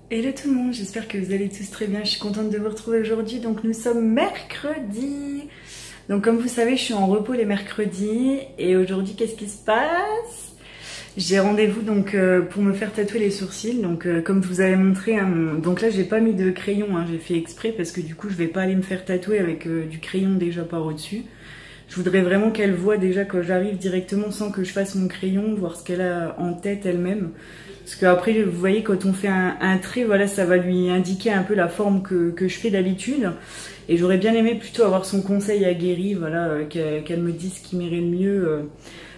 Hello tout le monde, j'espère que vous allez tous très bien, je suis contente de vous retrouver aujourd'hui. Donc nous sommes mercredi. Donc comme vous savez, je suis en repos les mercredis. Et aujourd'hui, qu'est-ce qui se passe? J'ai rendez-vous donc pour me faire tatouer les sourcils. Donc comme je vous avais montré, donc là j'ai pas mis de crayon, j'ai fait exprès parce que du coup je vais pas aller me faire tatouer avec du crayon déjà par au-dessus. Je voudrais vraiment qu'elle voit déjà quand j'arrive directement sans que je fasse mon crayon, voir ce qu'elle a en tête elle-même. Parce qu'après, vous voyez, quand on fait un trait, voilà, ça va lui indiquer un peu la forme que je fais d'habitude. Et j'aurais bien aimé plutôt avoir son conseil aguerri, voilà, qu'elle me dise ce qui m'irait le mieux.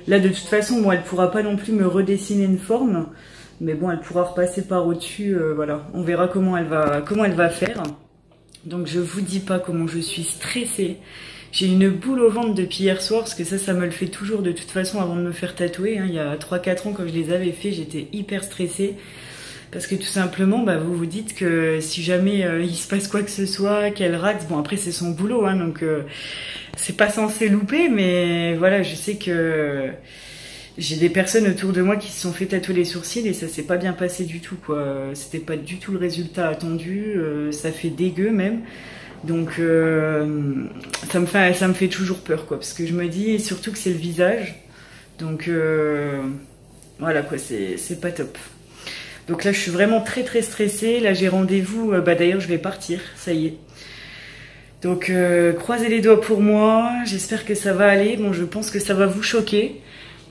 Là, de toute façon, bon, elle pourra pas non plus me redessiner une forme. Mais bon, elle pourra repasser par au-dessus, voilà. On verra comment elle va faire. Donc, je vous dis pas comment je suis stressée. J'ai une boule au ventre depuis hier soir, parce que ça me le fait toujours de toute façon avant de me faire tatouer. Il y a 3-4 ans, quand je les avais fait, j'étais hyper stressée. Parce que tout simplement, vous vous dites que si jamais il se passe quoi que ce soit, qu'elle rate, bon après c'est son boulot, donc c'est pas censé louper, mais voilà, je sais que j'ai des personnes autour de moi qui se sont fait tatouer les sourcils et ça s'est pas bien passé du tout, quoi. C'était pas du tout le résultat attendu, ça fait dégueu même. Donc ça me fait toujours peur, quoi, parce que je me dis surtout que c'est le visage, donc voilà, quoi, c'est pas top. Donc là je suis vraiment très stressée. Là j'ai rendez-vous, d'ailleurs je vais partir, ça y est. Donc croisez les doigts pour moi, j'espère que ça va aller. Bon, je pense que ça va vous choquer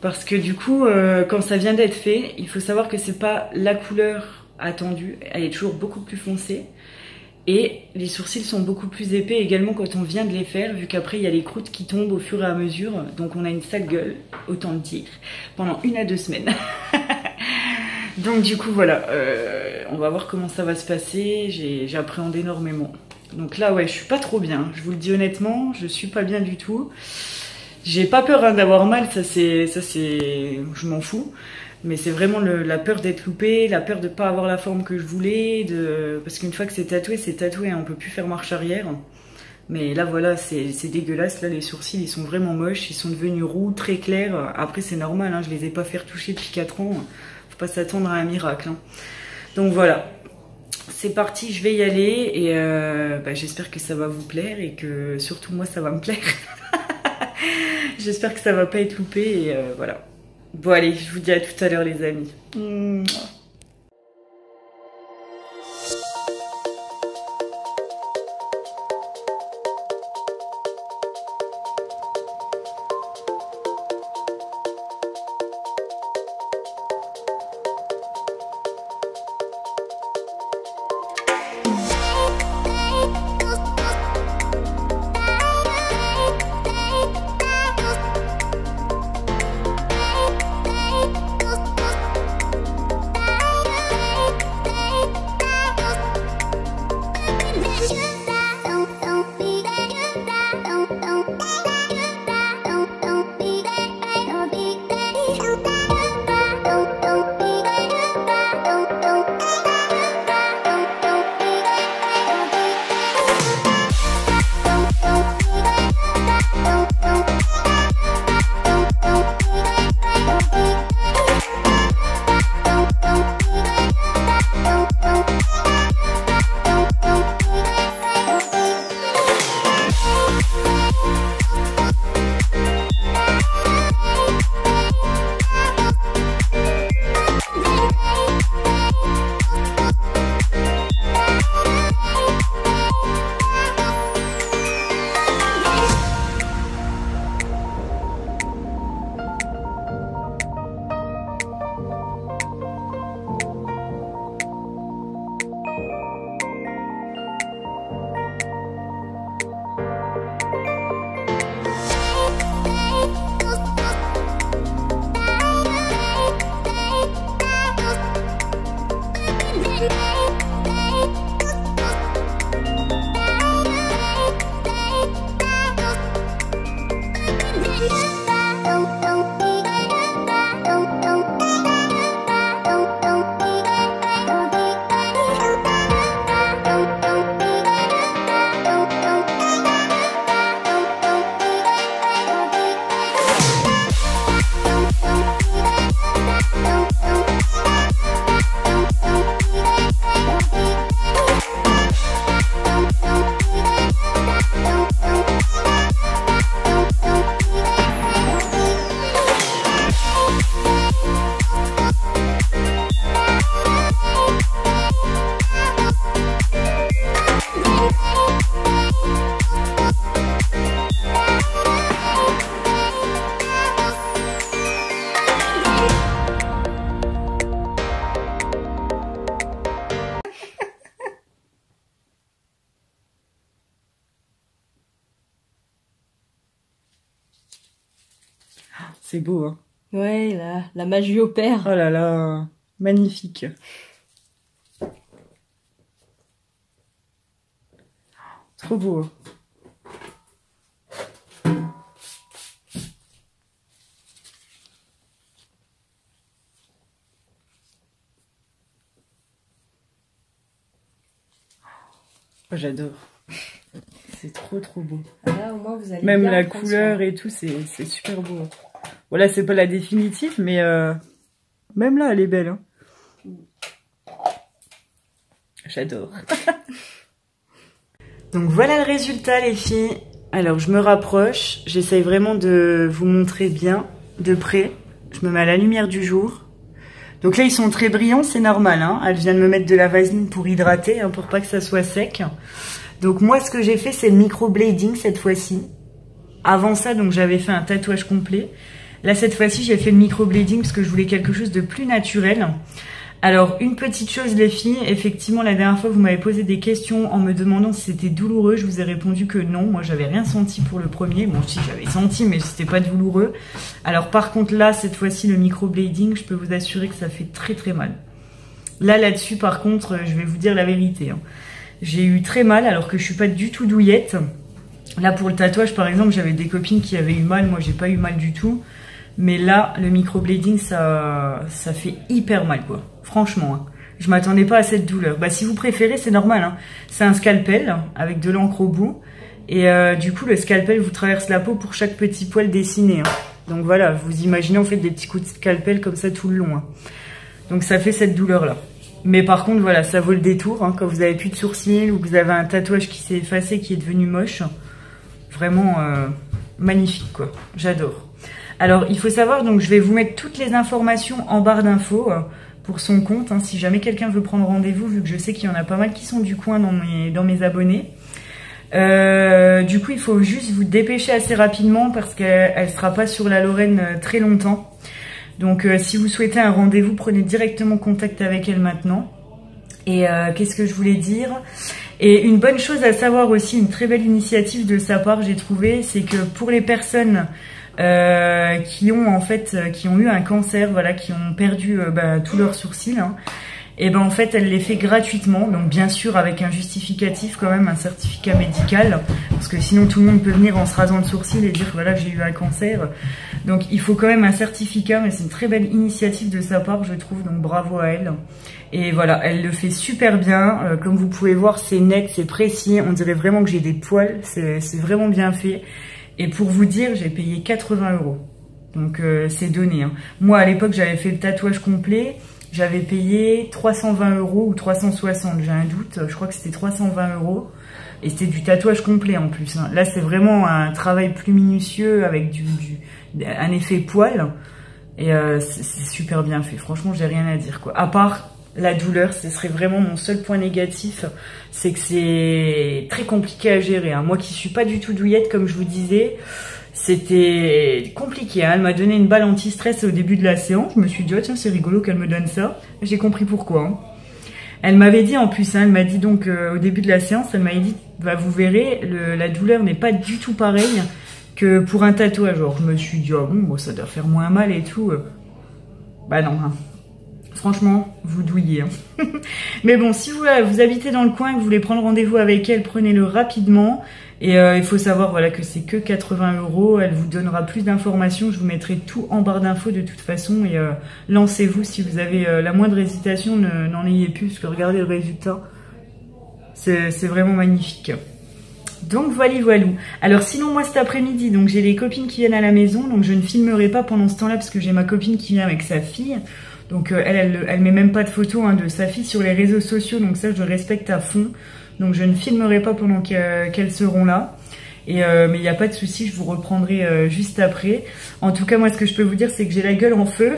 parce que du coup quand ça vient d'être fait, il faut savoir que c'est pas la couleur attendue, elle est toujours beaucoup plus foncée. Et les sourcils sont beaucoup plus épais également quand on vient de les faire, vu qu'après il y a les croûtes qui tombent au fur et à mesure. Donc on a une sale gueule, autant le dire, pendant 1 à 2 semaines. Donc du coup voilà, on va voir comment ça va se passer, j'appréhende énormément. Donc là ouais, je suis pas trop bien, je vous le dis honnêtement, je suis pas bien du tout. J'ai pas peur d'avoir mal, ça c'est, je m'en fous. Mais c'est vraiment la peur d'être loupée, la peur de pas avoir la forme que je voulais, parce qu'une fois que c'est tatoué, on peut plus faire marche arrière. Mais là voilà, c'est dégueulasse, là les sourcils ils sont vraiment moches, ils sont devenus roux, très clairs. Après c'est normal, je les ai pas fait retoucher depuis 4 ans, faut pas s'attendre à un miracle. Donc voilà, c'est parti, je vais y aller et j'espère que ça va vous plaire et que surtout moi ça va me plaire. J'espère que ça va pas être loupé et voilà. Bon allez, je vous dis à tout à l'heure les amis. C'est beau, hein. Ouais, la magie opère. Oh là là, magnifique. Trop beau. Oh, j'adore. C'est trop beau. Là, au moins, vous allez même bien la couleur et tout, c'est super beau. Voilà, c'est pas la définitive, mais même là, elle est belle. Hein. J'adore. Donc voilà le résultat, les filles. Alors, je me rapproche. J'essaye vraiment de vous montrer bien de près. Je me mets à la lumière du jour. Donc là, ils sont très brillants, c'est normal. Hein. Elle vient de me mettre de la vaseline pour hydrater, hein, pour pas que ça soit sec. Donc moi, ce que j'ai fait, c'est le microblading cette fois-ci. Avant ça, donc j'avais fait un tatouage complet. Là, cette fois-ci, j'ai fait le microblading parce que je voulais quelque chose de plus naturel. Alors, une petite chose, les filles. Effectivement, la dernière fois, vous m'avez posé des questions en me demandant si c'était douloureux. Je vous ai répondu que non. Moi, j'avais rien senti pour le premier. Bon, si, j'avais senti, mais c'était pas douloureux. Alors, par contre, là, cette fois-ci, le microblading, je peux vous assurer que ça fait très mal. Là-dessus, par contre, je vais vous dire la vérité. Hein. J'ai eu très mal, alors que je suis pas du tout douillette. Là, pour le tatouage, par exemple, j'avais des copines qui avaient eu mal. Moi, j'ai pas eu mal du tout. Mais là, le microblading, ça fait hyper mal, quoi. Franchement, hein. Je m'attendais pas à cette douleur. Bah, si vous préférez, c'est normal. Hein. C'est un scalpel avec de l'encre au bout. Et du coup, le scalpel vous traverse la peau pour chaque petit poil dessiné. Hein. Donc voilà, vous imaginez, on fait des petits coups de scalpel comme ça tout le long. Hein. Donc ça fait cette douleur-là. Mais par contre, voilà, ça vaut le détour. Hein, quand vous avez plus de sourcils ou que vous avez un tatouage qui s'est effacé, qui est devenu moche. Vraiment magnifique, quoi. J'adore. Alors, il faut savoir, donc je vais vous mettre toutes les informations en barre d'infos pour son compte, hein, si jamais quelqu'un veut prendre rendez-vous, vu que je sais qu'il y en a pas mal qui sont du coin dans mes abonnés. Du coup, il faut juste vous dépêcher assez rapidement parce qu'elle ne sera pas sur la Lorraine très longtemps. Donc, si vous souhaitez un rendez-vous, prenez directement contact avec elle maintenant. Et qu'est-ce que je voulais dire ? Et une bonne chose à savoir aussi, une très belle initiative de sa part, j'ai trouvé, c'est que pour les personnes qui ont eu un cancer, voilà, qui ont perdu tous leurs sourcils, hein, et ben en fait elle les fait gratuitement, donc bien sûr avec un justificatif quand même, un certificat médical, parce que sinon tout le monde peut venir en se rasant le sourcil et dire voilà j'ai eu un cancer, donc il faut quand même un certificat, mais c'est une très belle initiative de sa part je trouve, donc bravo à elle. Et voilà, elle le fait super bien, comme vous pouvez voir c'est net, c'est précis, on dirait vraiment que j'ai des poils, c'est vraiment bien fait. Et pour vous dire, j'ai payé 80 €. Donc c'est donné. Hein. Moi à l'époque j'avais fait le tatouage complet, j'avais payé 320 € ou 360, j'ai un doute, je crois que c'était 320 €. Et c'était du tatouage complet en plus. Hein. Là c'est vraiment un travail plus minutieux avec un effet poil. Et c'est super bien fait, franchement j'ai rien à dire, quoi. À part la douleur, ce serait vraiment mon seul point négatif, c'est que c'est très compliqué à gérer. Hein. Moi qui suis pas du tout douillette, comme je vous disais, c'était compliqué. Hein. Elle m'a donné une balle anti-stress au début de la séance. Je me suis dit, oh, tiens, c'est rigolo qu'elle me donne ça. J'ai compris pourquoi. Hein. Elle m'avait dit en plus, hein, elle m'a dit donc au début de la séance, elle m'avait dit, bah, vous verrez, la douleur n'est pas du tout pareille que pour un tatouage. Alors je me suis dit, oh bon, ça doit faire moins mal et tout. Bah non, hein. Franchement, vous douillez. Hein. Mais bon, si vous habitez dans le coin et que vous voulez prendre rendez-vous avec elle, prenez-le rapidement. Et il faut savoir voilà, que c'est que 80 €. Elle vous donnera plus d'informations. Je vous mettrai tout en barre d'infos de toute façon. Et lancez-vous si vous avez la moindre hésitation. N'en ayez plus, parce que regardez le résultat. C'est vraiment magnifique. Donc voilà. Alors sinon moi cet après-midi, donc j'ai les copines qui viennent à la maison. Donc je ne filmerai pas pendant ce temps-là parce que j'ai ma copine qui vient avec sa fille. Donc elle met même pas de photos hein, de sa fille sur les réseaux sociaux, donc ça je le respecte à fond. Donc je ne filmerai pas pendant qu'elles seront là. Et mais il n'y a pas de souci, je vous reprendrai juste après. En tout cas moi ce que je peux vous dire c'est que j'ai la gueule en feu.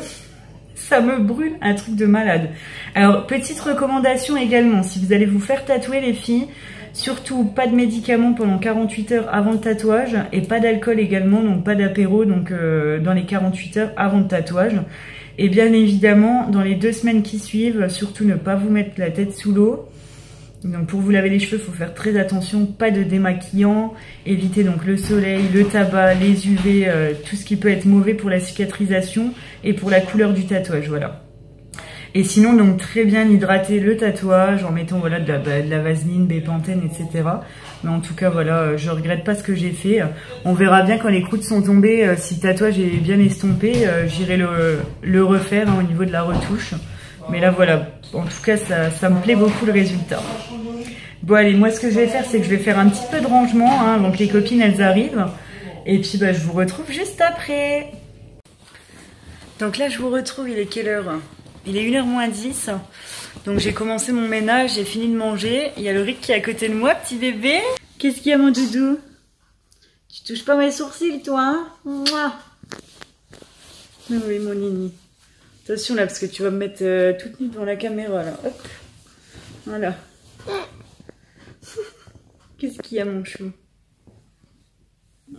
Ça me brûle, un truc de malade. Alors petite recommandation également, si vous allez vous faire tatouer les filles, surtout pas de médicaments pendant 48 heures avant le tatouage et pas d'alcool également, donc pas d'apéro donc dans les 48 heures avant le tatouage. Et bien évidemment, dans les 2 semaines qui suivent, surtout ne pas vous mettre la tête sous l'eau. Donc pour vous laver les cheveux, il faut faire très attention, pas de démaquillant, éviter donc le soleil, le tabac, les UV, tout ce qui peut être mauvais pour la cicatrisation et pour la couleur du tatouage, voilà. Et sinon donc très bien hydrater le tatouage en mettant voilà de la vaseline, bépantène, etc. Mais en tout cas voilà, je regrette pas ce que j'ai fait. On verra bien quand les croûtes sont tombées, si le tatouage est bien estompé, j'irai le refaire au niveau de la retouche. Mais là voilà, en tout cas ça me plaît beaucoup le résultat. Bon allez, moi ce que je vais faire c'est que je vais faire un petit peu de rangement, hein, donc les copines elles arrivent. Et puis bah, je vous retrouve juste après. Donc là je vous retrouve, il est quelle heure? Il est 1h moins 10. Donc j'ai commencé mon ménage, j'ai fini de manger. Il y a le Rick qui est à côté de moi, petit bébé. Qu'est-ce qu'il y a mon doudou? Tu touches pas mes sourcils toi, hein? Mouah. Oui mon nini. Attention là parce que tu vas me mettre toute nue devant la caméra là. Hop. Voilà. Qu'est-ce qu'il y a mon chou?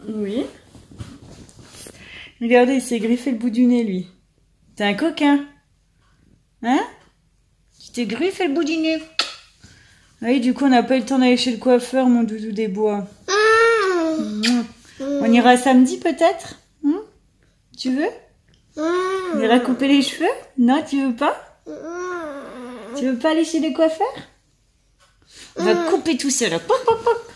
Oui. Regardez, il s'est griffé le bout du nez lui. T'es un coquin. Hein? Tu t'es griffé le bout du nez. Oui, du coup on n'a pas eu le temps d'aller chez le coiffeur mon doudou des bois. On ira samedi peut-être? Tu veux? On ira couper les cheveux? Non, tu veux pas? Tu veux pas aller chez le coiffeur? On va couper tout seul. Pop, pop, pop.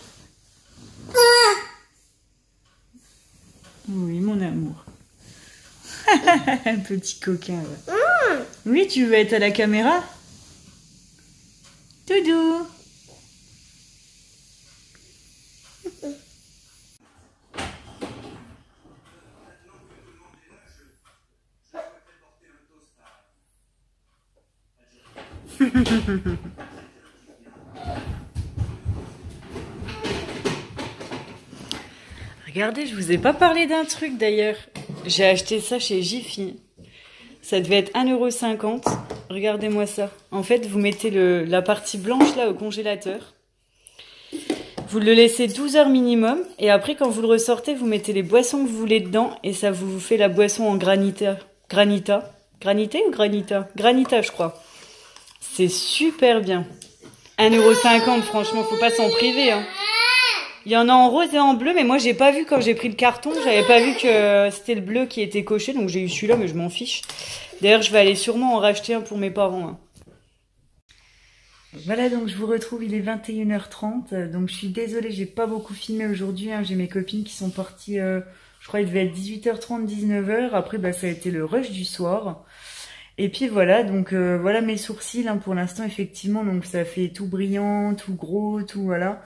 Oui, mon amour. Un petit coquin. Là. Oui, tu veux être à la caméra? Doudou. Regardez, je vous ai pas parlé d'un truc d'ailleurs. J'ai acheté ça chez Jiffy. Ça devait être 1,50 €. Regardez-moi ça. En fait, vous mettez la partie blanche là au congélateur. Vous le laissez 12 heures minimum. Et après, quand vous le ressortez, vous mettez les boissons que vous voulez dedans. Et ça vous fait la boisson en granita. Granita. Granité ou granita? Granita, je crois. C'est super bien. 1,50 €, franchement, faut pas s'en priver. Hein. Il y en a en rose et en bleu, mais moi j'ai pas vu quand j'ai pris le carton, j'avais pas vu que c'était le bleu qui était coché, donc j'ai eu celui-là, mais je m'en fiche. D'ailleurs, je vais aller sûrement en racheter un pour mes parents. Hein. Voilà, donc je vous retrouve, il est 21h30, donc je suis désolée, j'ai pas beaucoup filmé aujourd'hui, hein. J'ai mes copines qui sont parties, je crois il devait être 18h30, 19h, après bah, ça a été le rush du soir. Et puis voilà, donc voilà mes sourcils, hein, pour l'instant effectivement, donc ça fait tout brillant, tout gros, tout voilà.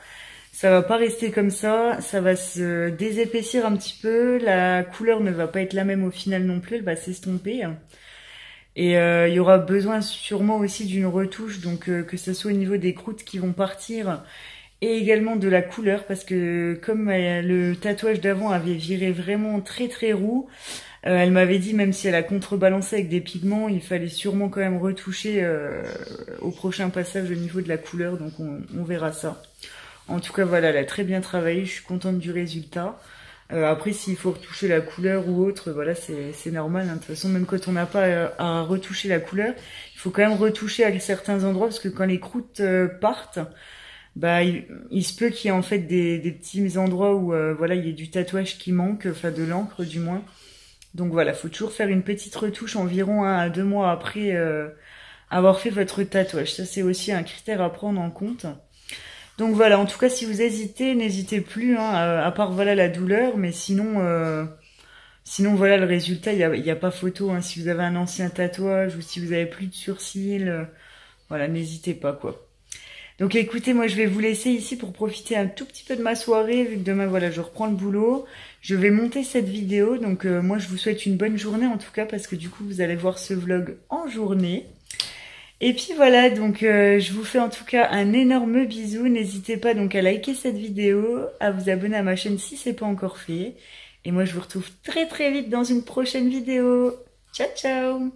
Ça va pas rester comme ça va se désépaissir un petit peu, la couleur ne va pas être la même au final non plus, elle va s'estomper. Et il y aura besoin sûrement aussi d'une retouche, donc que ce soit au niveau des croûtes qui vont partir et également de la couleur, parce que comme le tatouage d'avant avait viré vraiment très très roux, elle m'avait dit même si elle a contrebalancé avec des pigments, il fallait sûrement quand même retoucher au prochain passage au niveau de la couleur, donc on verra ça. En tout cas, voilà, elle a très bien travaillé, je suis contente du résultat. Après, s'il faut retoucher la couleur ou autre, voilà, c'est normal. Hein. De toute façon, même quand on n'a pas à retoucher la couleur, il faut quand même retoucher à certains endroits, parce que quand les croûtes partent, bah, il se peut qu'il y ait en fait des petits endroits où voilà, il y ait du tatouage qui manque, enfin de l'encre du moins. Donc voilà, faut toujours faire une petite retouche environ 1 à 2 mois après avoir fait votre tatouage. Ça, c'est aussi un critère à prendre en compte. Donc voilà, en tout cas, si vous hésitez, n'hésitez plus, hein, à part voilà la douleur, mais sinon voilà le résultat, il y a pas photo. Hein, si vous avez un ancien tatouage ou si vous avez plus de sourcils, voilà, n'hésitez pas quoi. Donc écoutez, moi je vais vous laisser ici pour profiter un tout petit peu de ma soirée, vu que demain voilà je reprends le boulot. Je vais monter cette vidéo, donc moi je vous souhaite une bonne journée en tout cas, parce que du coup vous allez voir ce vlog en journée. Et puis voilà, donc je vous fais en tout cas un énorme bisou. N'hésitez pas donc à liker cette vidéo, à vous abonner à ma chaîne si c'est pas encore fait. Et moi je vous retrouve très très vite dans une prochaine vidéo. Ciao ciao.